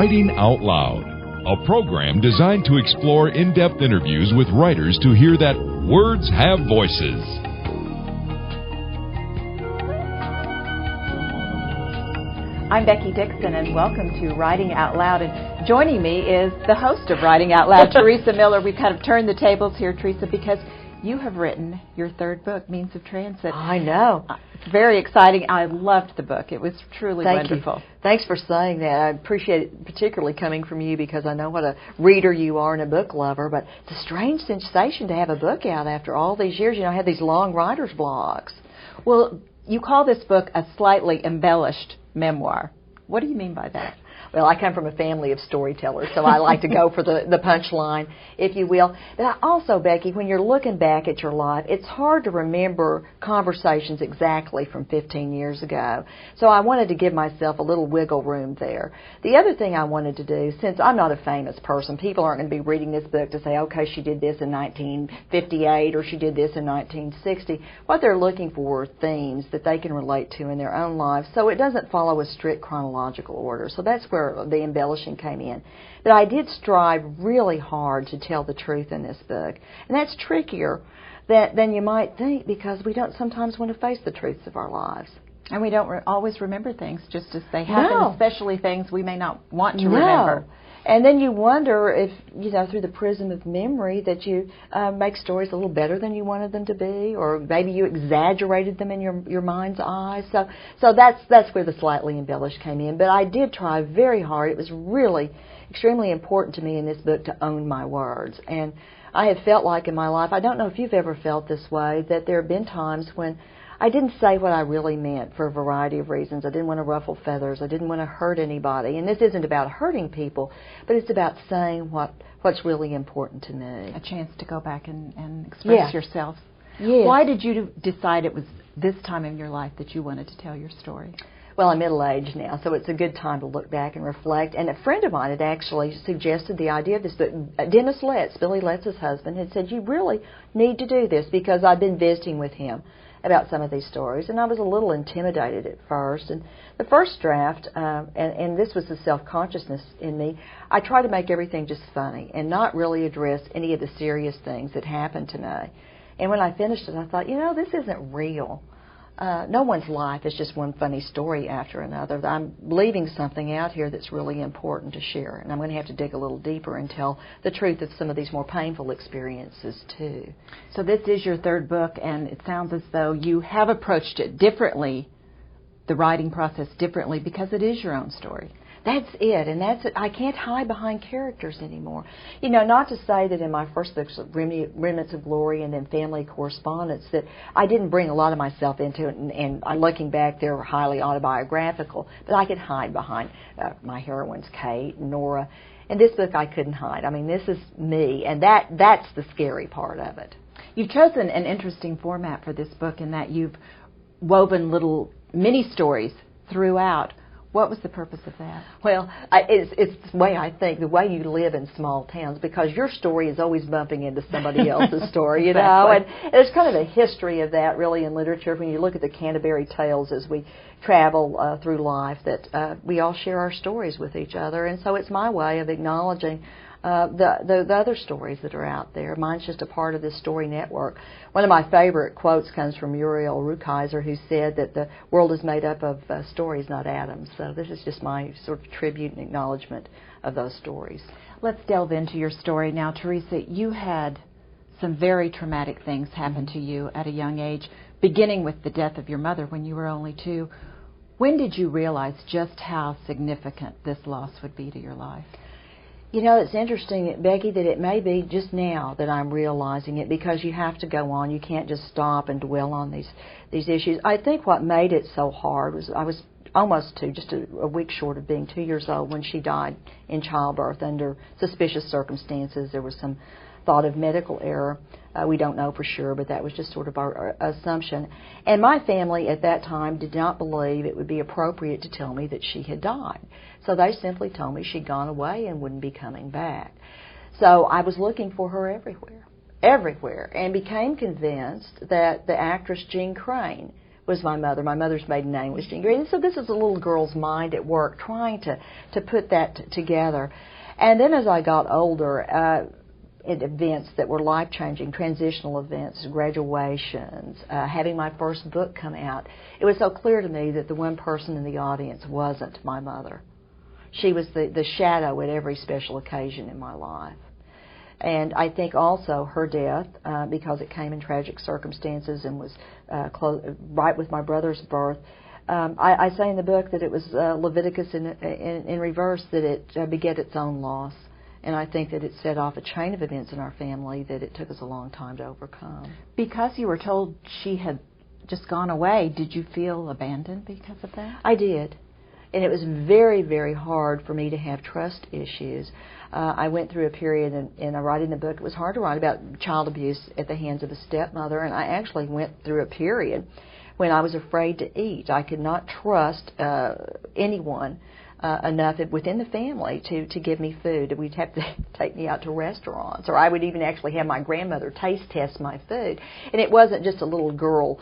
Writing Out Loud, a program designed to explore in-depth interviews with writers to hear that words have voices. I'm Becky Dixon, and welcome to Writing Out Loud. And joining me is the host of Writing Out Loud, Teresa Miller. We've kind of turned the tables here, Teresa, because you have written your third book, Means of Transit. I know. It's very exciting. I loved the book. It was truly wonderful. You. Thanks for saying that. I appreciate it, particularly coming from you, because I know what a reader you are and a book lover. But it's a strange sensation to have a book out after all these years. You know, I had these long writer's blocks. Well, you call this book a slightly embellished memoir. What do you mean by that? Well, I come from a family of storytellers, so I like to go for the punchline, if you will. But I also, Becky, when you're looking back at your life, it's hard to remember conversations exactly from 15 years ago. So I wanted to give myself a little wiggle room there. The other thing I wanted to do, since I'm not a famous person, people aren't going to be reading this book to say, okay, she did this in 1958 or she did this in 1960. What they're looking for are themes that they can relate to in their own lives, so it doesn't follow a strict chronological order. So that's where the embellishing came in. But I did strive really hard to tell the truth in this book. And that's trickier than you might think, because we don't sometimes want to face the truths of our lives. And we don't always remember things just as they happen, especially things we may not want to No. remember. And then you wonder if, you know, through the prism of memory, that you make stories a little better than you wanted them to be, or maybe you exaggerated them in your mind's eye. So that's where the slightly embellished came in. But I did try very hard. It was really extremely important to me in this book to own my words. And I have felt like in my life, I don't know if you've ever felt this way, that there have been times when I didn't say what I really meant for a variety of reasons. I didn't want to ruffle feathers. I didn't want to hurt anybody. And this isn't about hurting people, but it's about saying what's really important to me. A chance to go back and express yourself. Yes. Why did you decide it was this time in your life that you wanted to tell your story? Well, I'm middle-aged now, so it's a good time to look back and reflect. And a friend of mine had actually suggested the idea of this book. Dennis Letts, Billy Letts' husband, had said, you really need to do this, because I'd been visiting with him about some of these stories, and I was a little intimidated at first. And the first draft, and this was the self-consciousness in me, I tried to make everything just funny and not really address any of the serious things that happened to me. And when I finished it, I thought, you know, this isn't real. No one's life is just one funny story after another. I'm leaving something out here that's really important to share, and I'm going to have to dig a little deeper and tell the truth of some of these more painful experiences too. So this is your third book, and it sounds as though you have approached it differently, the writing process differently, because it is your own story. That's it, and that's it. I can't hide behind characters anymore. You know, not to say that in my first books, Remnants of Glory and then Family Correspondence, that I didn't bring a lot of myself into it, and looking back, they're highly autobiographical, but I could hide behind my heroines, Kate, Nora. In this book, I couldn't hide. I mean, this is me, and that's the scary part of it. You've chosen an interesting format for this book in that you've woven little mini-stories throughout. What was the purpose of that? Well, it's the way I think, the way you live in small towns, because your story is always bumping into somebody else's story, you know. And there's kind of a history of that, really, in literature. When you look at the Canterbury Tales as we travel through life, that we all share our stories with each other. And so it's my way of acknowledging the other stories that are out there. Mine's just a part of this story network. One of my favorite quotes comes from Muriel Rukeyser, who said that the world is made up of stories, not atoms. So this is just my sort of tribute and acknowledgement of those stories. Let's delve into your story now. Teresa, you had some very traumatic things happen to you at a young age, beginning with the death of your mother when you were only 2. When did you realize just how significant this loss would be to your life? You know, it's interesting, Becky, that it may be just now that I'm realizing it, because you have to go on. You can't just stop and dwell on these issues. I think what made it so hard was I was almost 2, just a week short of being 2 years old when she died in childbirth under suspicious circumstances. There was some thought of medical error. We don't know for sure, but that was just sort of our assumption. And my family at that time did not believe it would be appropriate to tell me that she had died. So they simply told me she'd gone away and wouldn't be coming back. So I was looking for her everywhere, and became convinced that the actress Jean Crane was my mother. My mother's maiden name was Jean Green. And so this is a little girl's mind at work trying to put that together. And then as I got older, events that were life-changing, transitional events, graduations, having my first book come out, it was so clear to me that the one person in the audience wasn't my mother. She was the shadow at every special occasion in my life. And I think also her death, because it came in tragic circumstances and was right with my brother's birth, I say in the book that it was Leviticus in reverse, that it beget its own loss. And I think that it set off a chain of events in our family that it took us a long time to overcome. Because you were told she had just gone away, did you feel abandoned because of that? I did. And it was very, very hard for me to have trust issues. I went through a period in writing the book. It was hard to write about child abuse at the hands of a stepmother, and I actually went through a period when I was afraid to eat. I could not trust anyone enough within the family to give me food. We'd have to take me out to restaurants, or I would even actually have my grandmother taste test my food. And it wasn't just a little girl,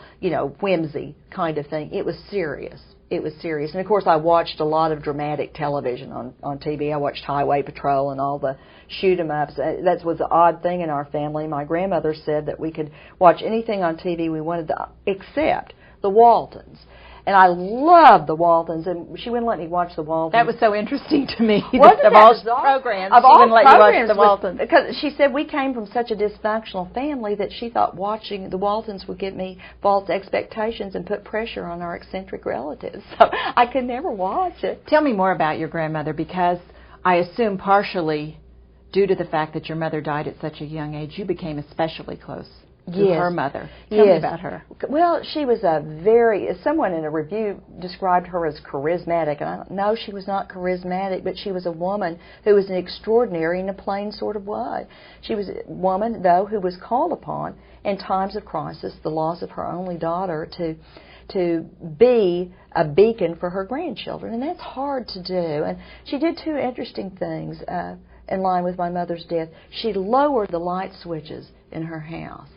whimsy kind of thing. It was serious. It was serious. And, of course, I watched a lot of dramatic television on TV. I watched Highway Patrol and all the shoot-em-ups. That was the odd thing in our family. My grandmother said that we could watch anything on TV we wanted to, except the Waltons. And I loved the Waltons, and she wouldn't let me watch the Waltons. That was so interesting to me. Wasn't of all programs, she wouldn't let you watch the Waltons. Because she said we came from such a dysfunctional family that she thought watching the Waltons would give me false expectations and put pressure on our eccentric relatives. So I could never watch it. Tell me more about your grandmother, because I assume partially due to the fact that your mother died at such a young age, you became especially close to her mother. Tell me about her. Well, she was someone in a review described her as charismatic, and no, she was not charismatic, but she was a woman who was an extraordinary in a plain sort of way. She was a woman, though, who was called upon in times of crisis, the loss of her only daughter, to be a beacon for her grandchildren, and that's hard to do. And she did two interesting things in line with my mother's death. She lowered the light switches in her house.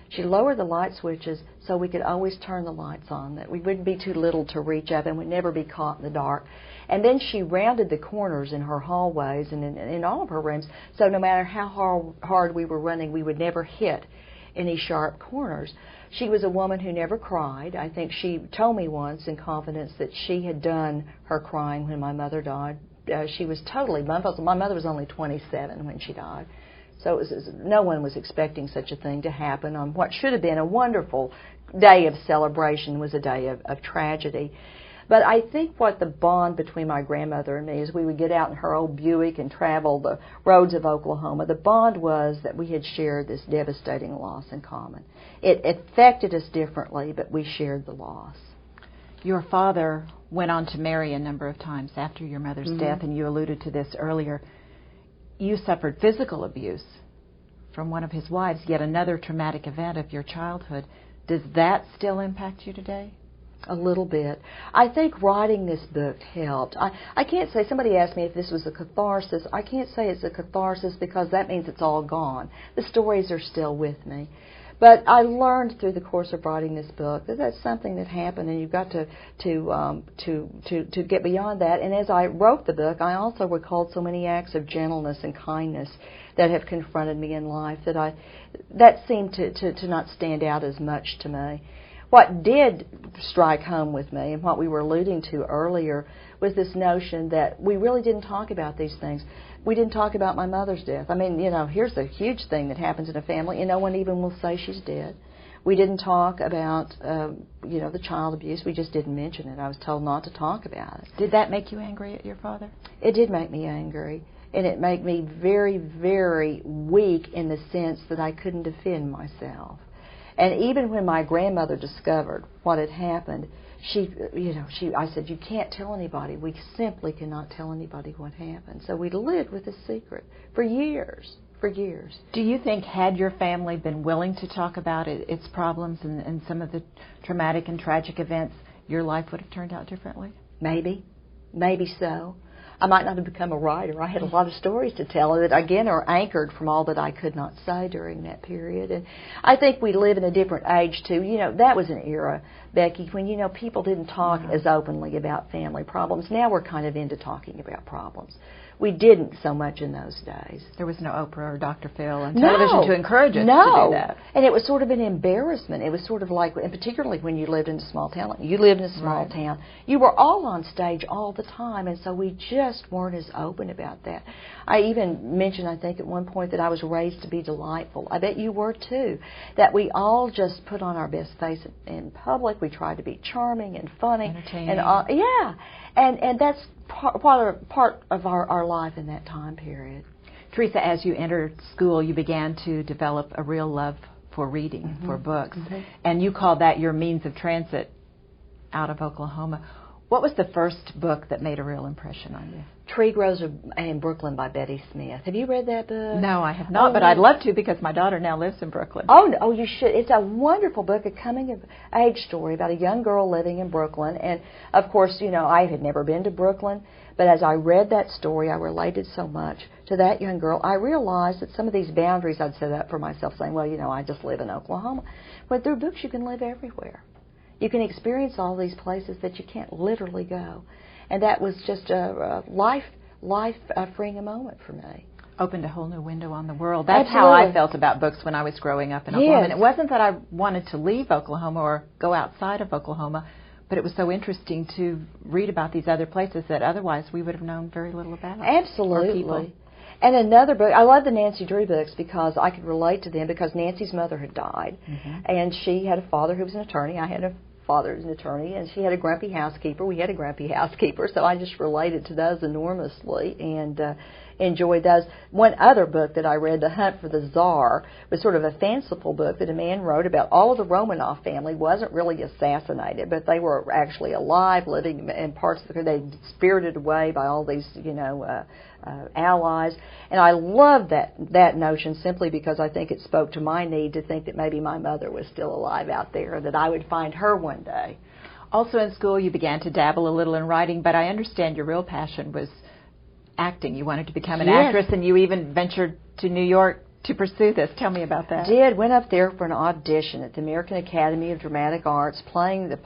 She lowered the light switches so we could always turn the lights on, that we wouldn't be too little to reach up and would never be caught in the dark. And then she rounded the corners in her hallways and in all of her rooms, so no matter how hard we were running, we would never hit any sharp corners. She was a woman who never cried. I think she told me once in confidence that she had done her crying when my mother died. She was totally, my mother was only 27 when she died. So no one was expecting such a thing to happen on what should have been a wonderful day of celebration was a day of tragedy. But I think what the bond between my grandmother and me is we would get out in her old Buick and travel the roads of Oklahoma. The bond was that we had shared this devastating loss in common. It affected us differently, but we shared the loss. Your father went on to marry a number of times after your mother's death, and you alluded to this earlier. You suffered physical abuse from one of his wives, yet another traumatic event of your childhood. Does that still impact you today? A little bit. I think writing this book helped. I can't say, somebody asked me if this was a catharsis. I can't say it's a catharsis because that means it's all gone. The stories are still with me. But I learned through the course of writing this book that that's something that happened, and you've got to get beyond that. And as I wrote the book, I also recalled so many acts of gentleness and kindness that have confronted me in life that seemed to not stand out as much to me. What did strike home with me, and what we were alluding to earlier, was this notion that we really didn't talk about these things. We didn't talk about my mother's death. I mean, here's the huge thing that happens in a family, and no one even will say she's dead. We didn't talk about, the child abuse. We just didn't mention it. I was told not to talk about it. Did that make you angry at your father? It did make me angry, and it made me very, very weak in the sense that I couldn't defend myself. And even when my grandmother discovered what had happened, I said, you can't tell anybody. We simply cannot tell anybody what happened. So we lived with a secret for years. Do you think had your family been willing to talk about its problems and some of the traumatic and tragic events, your life would have turned out differently? Maybe so. I might not have become a writer. I had a lot of stories to tell that, again, are anchored from all that I could not say during that period. And I think we live in a different age, too. That was an era Becky, when, people didn't talk as openly about family problems. Now we're kind of into talking about problems. We didn't so much in those days. There was no Oprah or Dr. Phil on television to encourage us to do that. And it was sort of an embarrassment. It was sort of like, and particularly when you lived in a small town. You lived in a small town. You were all on stage all the time, and so we just weren't as open about that. I even mentioned, I think, at one point that I was raised to be delightful. I bet you were, too. That we all just put on our best face in public. We tried to be charming and funny. Entertaining. And that's part of our life in that time period. Teresa, as you entered school, you began to develop a real love for reading, for books. And you called that your means of transit out of Oklahoma. What was the first book that made a real impression on you? Tree Grows in Brooklyn by Betty Smith. Have you read that book? No, I have not, but I'd love to because my daughter now lives in Brooklyn. Oh, you should. It's a wonderful book, a coming-of-age story about a young girl living in Brooklyn. And, of course, I had never been to Brooklyn, but as I read that story, I related so much to that young girl. I realized that some of these boundaries I'd set up for myself, saying, well, I just live in Oklahoma. But through books, you can live everywhere. You can experience all these places that you can't literally go. And that was just a life-freeing moment for me. Opened a whole new window on the world. That's how I felt about books when I was growing up in Oklahoma. And it wasn't that I wanted to leave Oklahoma or go outside of Oklahoma, but it was so interesting to read about these other places that otherwise we would have known very little about. Absolutely. And another book, I love the Nancy Drew books because I could relate to them because Nancy's mother had died. And she had a father who was an attorney. I had a father who was an attorney. And she had a grumpy housekeeper. We had a grumpy housekeeper. So I just related to those enormously and enjoyed those. One other book that I read, The Hunt for the Tsar, was sort of a fanciful book that a man wrote about all of the Romanov family. Wasn't really assassinated, but they were actually alive, living in parts of the country. They spirited away by all these, allies. And I love that notion simply because I think it spoke to my need to think that maybe my mother was still alive out there, that I would find her one day. Also in school you began to dabble a little in writing, but I understand your real passion was acting. You wanted to become an actress, and you even ventured to New York to pursue this. Tell me about that. Went up there for an audition at the American Academy of Dramatic Arts, playing the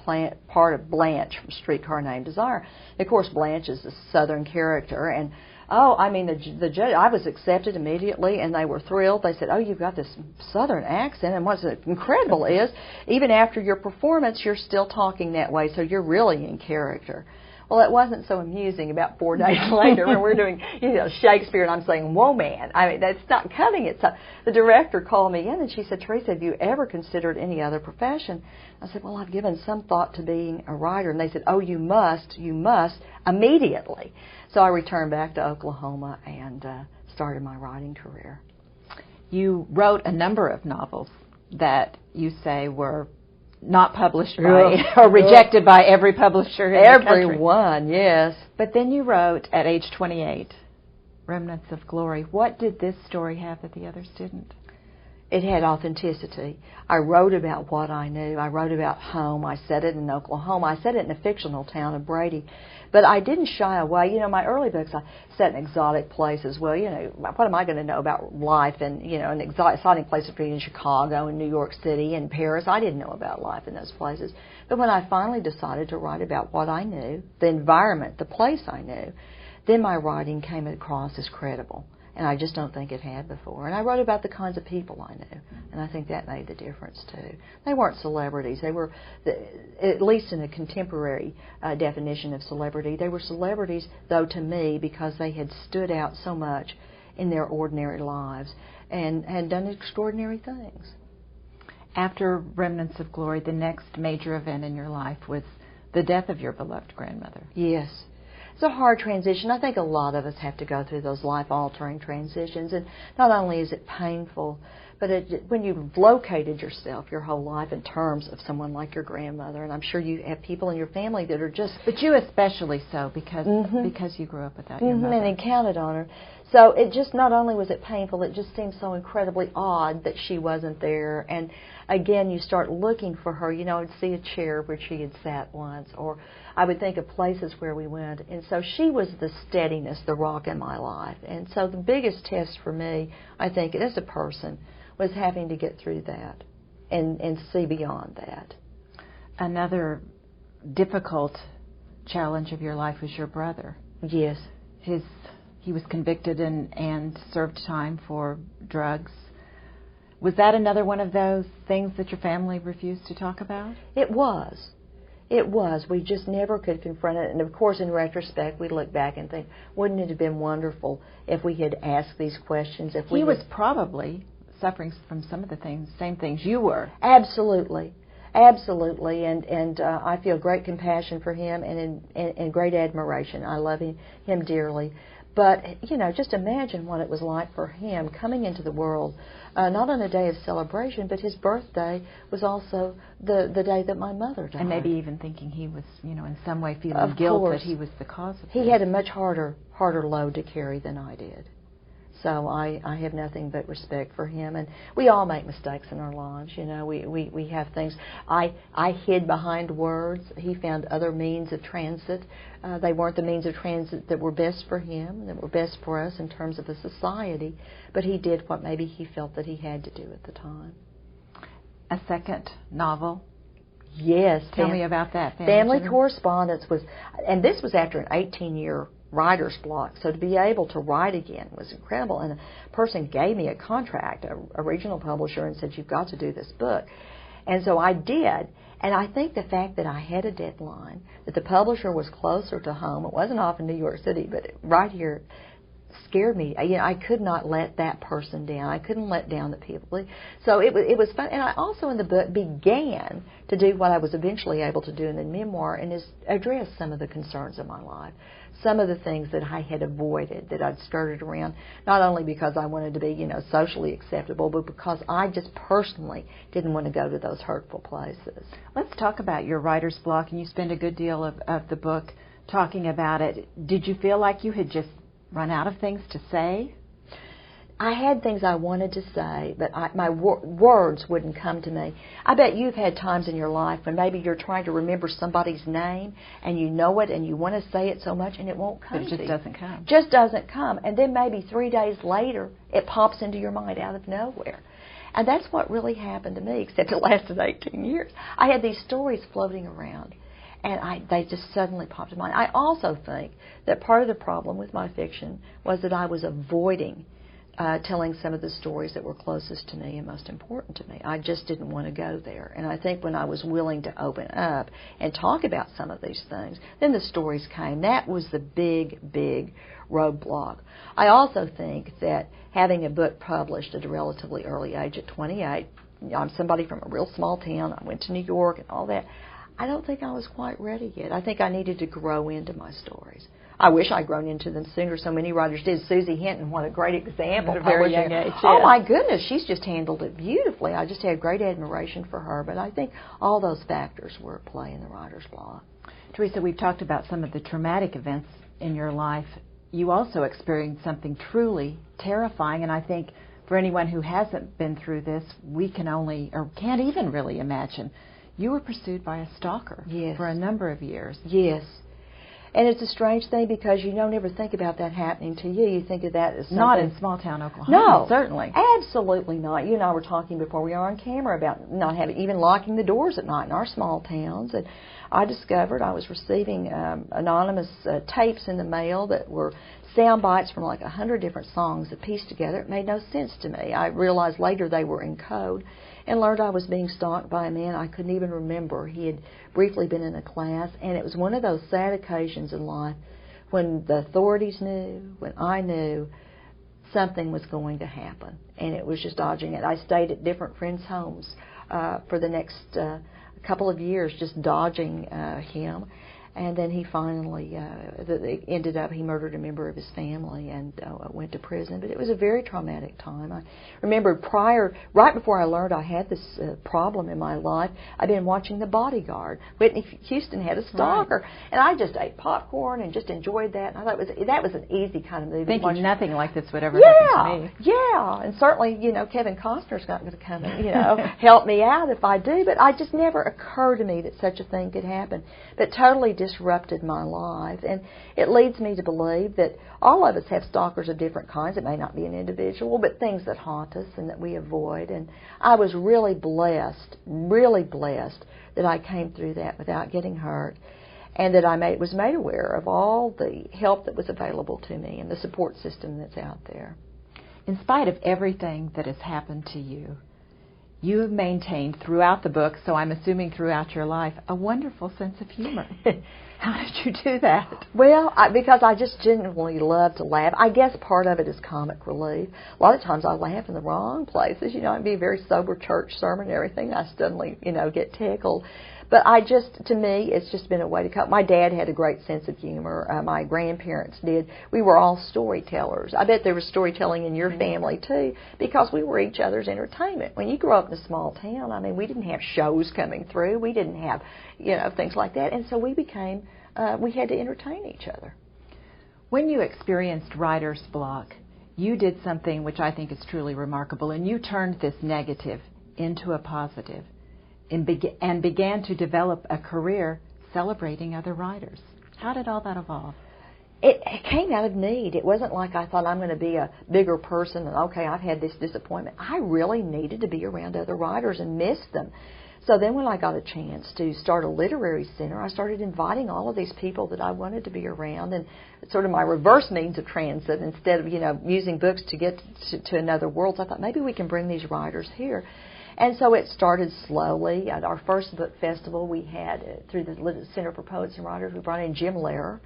part of Blanche from Streetcar Named Desire. And of course, Blanche is a Southern character, and the judge, I was accepted immediately, and they were thrilled. They said, you've got this Southern accent, and what's incredible is, even after your performance, you're still talking that way, so you're really in character. Well, it wasn't so amusing about 4 days later when we're doing, Shakespeare, and I'm saying, whoa, man. That's not cutting it. So the director called me in, and she said, Teresa, have you ever considered any other profession? I said, well, I've given some thought to being a writer. And they said, you must, immediately. So I returned back to Oklahoma and started my writing career. You wrote a number of novels that you say were not published by or rejected by every publisher in the country. Everyone, yes. But then you wrote, at age 28, Remnants of Glory. What did this story have that the others didn't? It had authenticity. I wrote about what I knew. I wrote about home. I set it in Oklahoma. I set it in a fictional town of Brady. But I didn't shy away. My early books, I set in exotic places. Well, what am I going to know about life in, an exciting places in Chicago and New York City and Paris? I didn't know about life in those places. But when I finally decided to write about what I knew, the environment, the place I knew, then my writing came across as credible. And I just don't think it had before. And I wrote about the kinds of people I knew, and I think that made the difference, too. They weren't celebrities. They were, at least in a contemporary definition of celebrity, they were celebrities, though, to me, because they had stood out so much in their ordinary lives and had done extraordinary things. After Remnants of Glory, the next major event in your life was the death of your beloved grandmother. Yes. It's a hard transition. I think a lot of us have to go through those life-altering transitions. And not only is it painful, but when you've located yourself your whole life in terms of someone like your grandmother, and I'm sure you have people in your family that are just... But you especially so, because you grew up without your mother. And counted on her. So it just, not only was it painful, it just seemed so incredibly odd that she wasn't there. And again, you start looking for her. I'd see a chair where she had sat once, or I would think of places where we went. And so she was the steadiness, the rock in my life. And so the biggest test for me, I think, as a person, was having to get through that and see beyond that. Another difficult challenge of your life was your brother. Yes. He was convicted and served time for drugs. Was that another one of those things that your family refused to talk about? It was. It was. We just never could confront it. And, of course, in retrospect, we look back and think, wouldn't it have been wonderful if we had asked these questions? He was probably suffering from some of the same things you were. Absolutely. Absolutely. And I feel great compassion for him and great admiration. I love him dearly. But, just imagine what it was like for him coming into the world, not on a day of celebration, but his birthday was also the day that my mother died. And maybe even thinking he was, in some way feeling guilt that he was the cause of it. He had a much harder load to carry than I did. So I have nothing but respect for him. And we all make mistakes in our lives. We have things. I hid behind words. He found other means of transit. They weren't the means of transit that were best for him, that were best for us in terms of a society. But he did what maybe he felt that he had to do at the time. A second novel. Yes. Tell me about that. Family Correspondence was, and this was after an 18-year writer's block, so to be able to write again was incredible. And a person gave me a contract, a regional publisher, and said, you've got to do this book. And so I did. And I think the fact that I had a deadline, that the publisher was closer to home, it wasn't off in New York City, but right here, scared me. I could not let that person down. I couldn't let down the people. So it was fun. And I also in the book began to do what I was eventually able to do in the memoir, and is address some of the concerns of my life. Some of the things that I had avoided, that I'd skirted around, not only because I wanted to be, socially acceptable, but because I just personally didn't want to go to those hurtful places. Let's talk about your writer's block, and you spend a good deal of the book talking about it. Did you feel like you had just run out of things to say? I had things I wanted to say, but my words wouldn't come to me. I bet you've had times in your life when maybe you're trying to remember somebody's name and you know it and you want to say it so much and it won't come to you. It just doesn't come. Just doesn't come. And then maybe 3 days later it pops into your mind out of nowhere. And that's what really happened to me, except it lasted 18 years. I had these stories floating around, and they just suddenly popped in mind. I also think that part of the problem with my fiction was that I was avoiding telling some of the stories that were closest to me and most important to me. I just didn't want to go there. And I think when I was willing to open up and talk about some of these things, then the stories came. That was the big, big roadblock. I also think that having a book published at a relatively early age, at 28, I'm somebody from a real small town, I went to New York and all that, I don't think I was quite ready yet. I think I needed to grow into my stories. I wish I'd grown into them sooner. So many writers did. Susie Hinton, what a great example. At a very young age. Oh, my goodness, she's just handled it beautifully. I just had great admiration for her. But I think all those factors were at play in the writer's block. Teresa, we've talked about some of the traumatic events in your life. You also experienced something truly terrifying, and I think for anyone who hasn't been through this, we can only, or can't even really imagine. You were pursued by a stalker. Yes. For a number of years. Yes. And it's a strange thing because you don't ever think about that happening to you. You think of that as something... Not in small-town Oklahoma. No. Certainly. Absolutely not. You and I were talking before we were on camera about not having, even locking the doors at night in our small towns. And I discovered I was receiving anonymous tapes in the mail that were sound bites from like 100 different songs that pieced together. It made no sense to me. I realized later they were in code, and learned I was being stalked by a man I couldn't even remember. He had briefly been in a class, and it was one of those sad occasions in life when the authorities knew, when I knew something was going to happen, and it was just dodging it. I stayed at different friends' homes for the next couple of years, just dodging him. And then he finally ended up, he murdered a member of his family and went to prison. But it was a very traumatic time. I remember right before I learned I had this problem in my life, I'd been watching The Bodyguard. Whitney Houston had a stalker. Right. And I just ate popcorn and just enjoyed that. And I thought that was an easy kind of movie. Thinking nothing like this would ever happen to me. Yeah. And certainly, Kevin Costner's not going to come and, help me out if I do. But it just never occurred to me that such a thing could happen. But totally disrupted my life. And it leads me to believe that all of us have stalkers of different kinds. It may not be an individual, but things that haunt us and that we avoid. And I was really blessed that I came through that without getting hurt, and that I was made aware of all the help that was available to me and the support system that's out there. In spite of everything that has happened to you, you have maintained throughout the book, so I'm assuming throughout your life, a wonderful sense of humor. How did you do that? Well, because I just genuinely love to laugh. I guess part of it is comic relief. A lot of times I laugh in the wrong places. You know, it'd be a very sober church sermon and everything. I suddenly, get tickled. But to me, it's just been a way to cope. My dad had a great sense of humor. My grandparents did. We were all storytellers. I bet there was storytelling in your family, too, because we were each other's entertainment. When you grow up in a small town, I mean, we didn't have shows coming through. We didn't have, things like that. And so we had to entertain each other. When you experienced writer's block, you did something which I think is truly remarkable, and you turned this negative into a positive. And began to develop a career celebrating other writers. How did all that evolve? It came out of need. It wasn't like I thought I'm going to be a bigger person and, okay, I've had this disappointment. I really needed to be around other writers and miss them. So then when I got a chance to start a literary center, I started inviting all of these people that I wanted to be around, and sort of my reverse means of transit. Instead of, using books to get to another world, I thought maybe we can bring these writers here. And so it started slowly. At our first book festival we had through the Center for Poets and Writers, we brought in Jim Lehrer,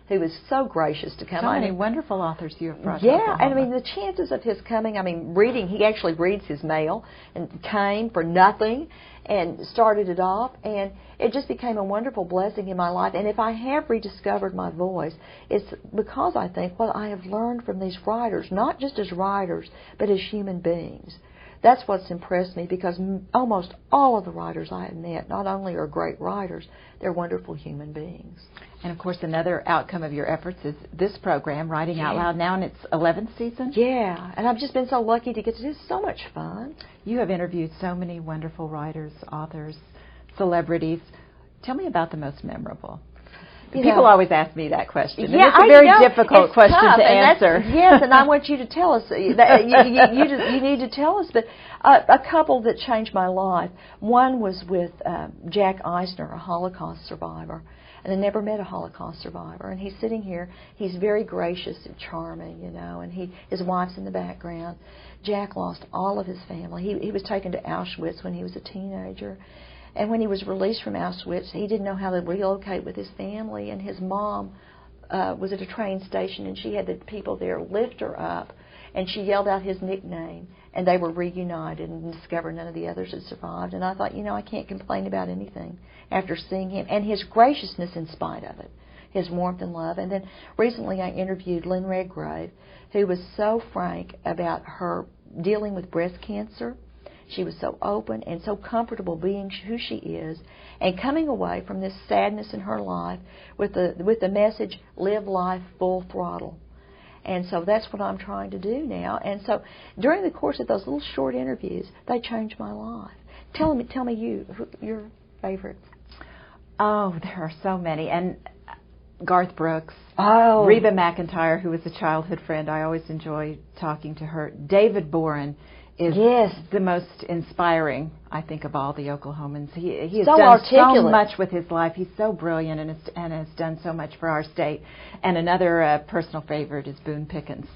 who was so gracious to come. So many wonderful authors you have brought. Yeah, and I mean the chances of his coming, he actually reads his mail, and came for nothing and started it off, and it just became a wonderful blessing in my life. And if I have rediscovered my voice, it's because I think what I have learned from these writers, not just as writers, but as human beings. That's what's impressed me, because almost all of the writers I have met not only are great writers, they're wonderful human beings. And, of course, another outcome of your efforts is this program, Writing Out Loud, now in its 11th season. Yeah, and I've just been so lucky to get to do so much fun. You have interviewed so many wonderful writers, authors, celebrities. Tell me about the most memorable. People always ask me that question. Yeah, and it's a very difficult question to answer. Yes, and I want you to tell us. You need to tell us. But a couple that changed my life. One was with Jack Eisner, a Holocaust survivor. And I never met a Holocaust survivor. And he's sitting here. He's very gracious and charming, and his wife's in the background. Jack lost all of his family. He was taken to Auschwitz when he was a teenager. And when he was released from Auschwitz, he didn't know how to relocate with his family. And his mom was at a train station, and she had the people there lift her up. And she yelled out his nickname, and they were reunited and discovered none of the others had survived. And I thought, I can't complain about anything after seeing him. And his graciousness in spite of it, his warmth and love. And then recently I interviewed Lynn Redgrave, who was so frank about her dealing with breast cancer. She was so open and so comfortable being who she is, and coming away from this sadness in her life with the message, live life full throttle. And so that's what I'm trying to do now. And so during the course of those little short interviews, they changed my life. Tell me your favorites. Oh, there are so many. And Garth Brooks, Reba McEntire, who was a childhood friend. I always enjoy talking to her. David Boren is the most inspiring, I think, of all the Oklahomans. He has so done articulate. So much with his life. He's so brilliant and has done so much for our state. And another personal favorite is Boone Pickens.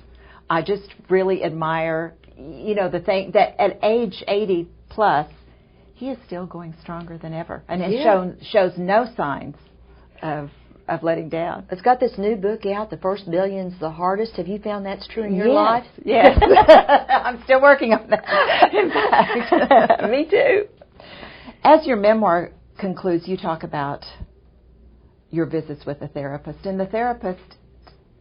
I just really admire, the thing that at age 80 plus, he is still going stronger than ever, and shows no signs of letting down. It's got this new book out, The First Billion's the Hardest. Have you found that's true in your life? Yes. I'm still working on that, in fact. Me too. As your memoir concludes, you talk about your visits with a therapist, and the therapist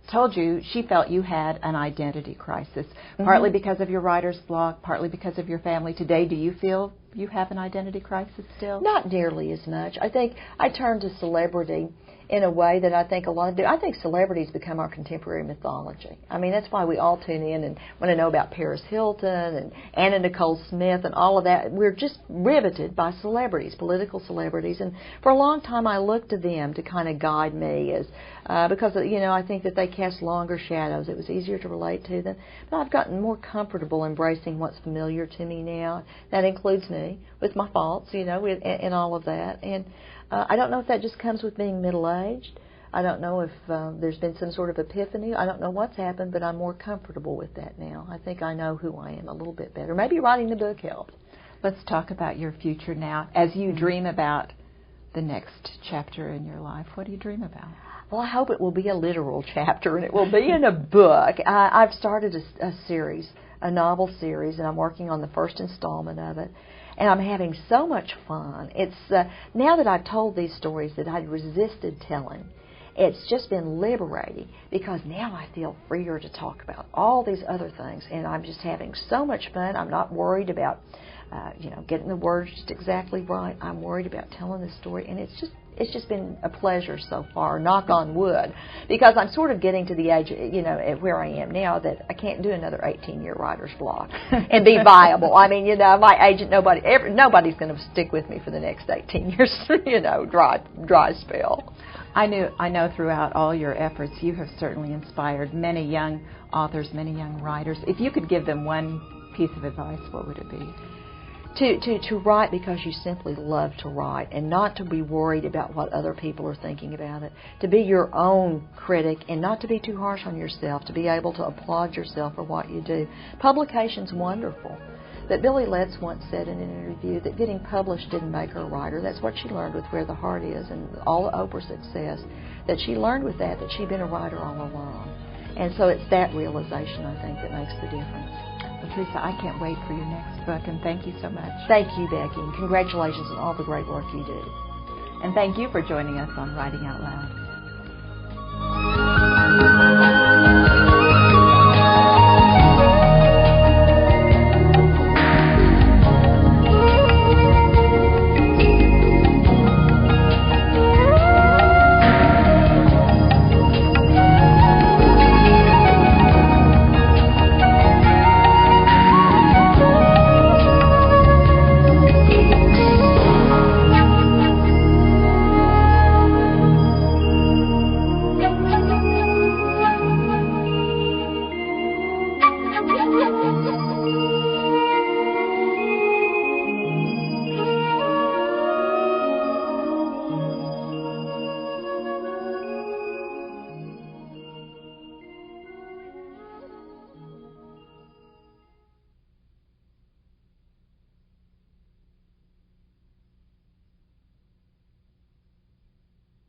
told you she felt you had an identity crisis, partly because of your writer's block, partly because of your family. Today, do you feel you have an identity crisis still? Not nearly as much. I think I turned to celebrity in a way that I think a lot do. I think celebrities become our contemporary mythology. I mean, that's why we all tune in and want to know about Paris Hilton and Anna Nicole Smith and all of that. We're just riveted by celebrities, political celebrities, and for a long time I looked to them to kind of guide me as because, you know, I think that they cast longer shadows. It was easier to relate to them. But I've gotten more comfortable embracing what's familiar to me now. That includes me, with my faults, you know, and all of that. And I don't know if that just comes with being middle-aged. I don't know if there's been some sort of epiphany. I don't know what's happened, but I'm more comfortable with that now. I think I know who I am a little bit better. Maybe writing the book helped. Let's talk about your future now. As you dream about the next chapter in your life, what do you dream about? Well, I hope it will be a literal chapter, and it will be in a book. I've started a series, a novel series, and I'm working on the first installment of it. And I'm having so much fun. It's now that I've told these stories that I'd resisted telling, it's just been liberating because now I feel freer to talk about all these other things, and I'm just having so much fun. I'm not worried about getting the words just exactly right. I'm worried about telling the story, and it's just been a pleasure so far, knock on wood, because I'm sort of getting to the age, where I am now that I can't do another 18-year writer's block and be viable. I mean, my agent, nobody's going to stick with me for the next 18 years, dry spell. I know throughout all your efforts, you have certainly inspired many young authors, many young writers. If you could give them one piece of advice, what would it be? To write because you simply love to write and not to be worried about what other people are thinking about it. To be your own critic and not to be too harsh on yourself, to be able to applaud yourself for what you do. Publication's wonderful. That Billy Letts once said in an interview that getting published didn't make her a writer. That's what she learned with Where the Heart Is and all the Oprah success. That she learned with that she'd been a writer all along. And so it's that realization, I think, that makes the difference. Well, Teresa, I can't wait for your next book, and thank you so much. Thank you, Becky, and congratulations on all the great work you do. And thank you for joining us on Writing Out Loud.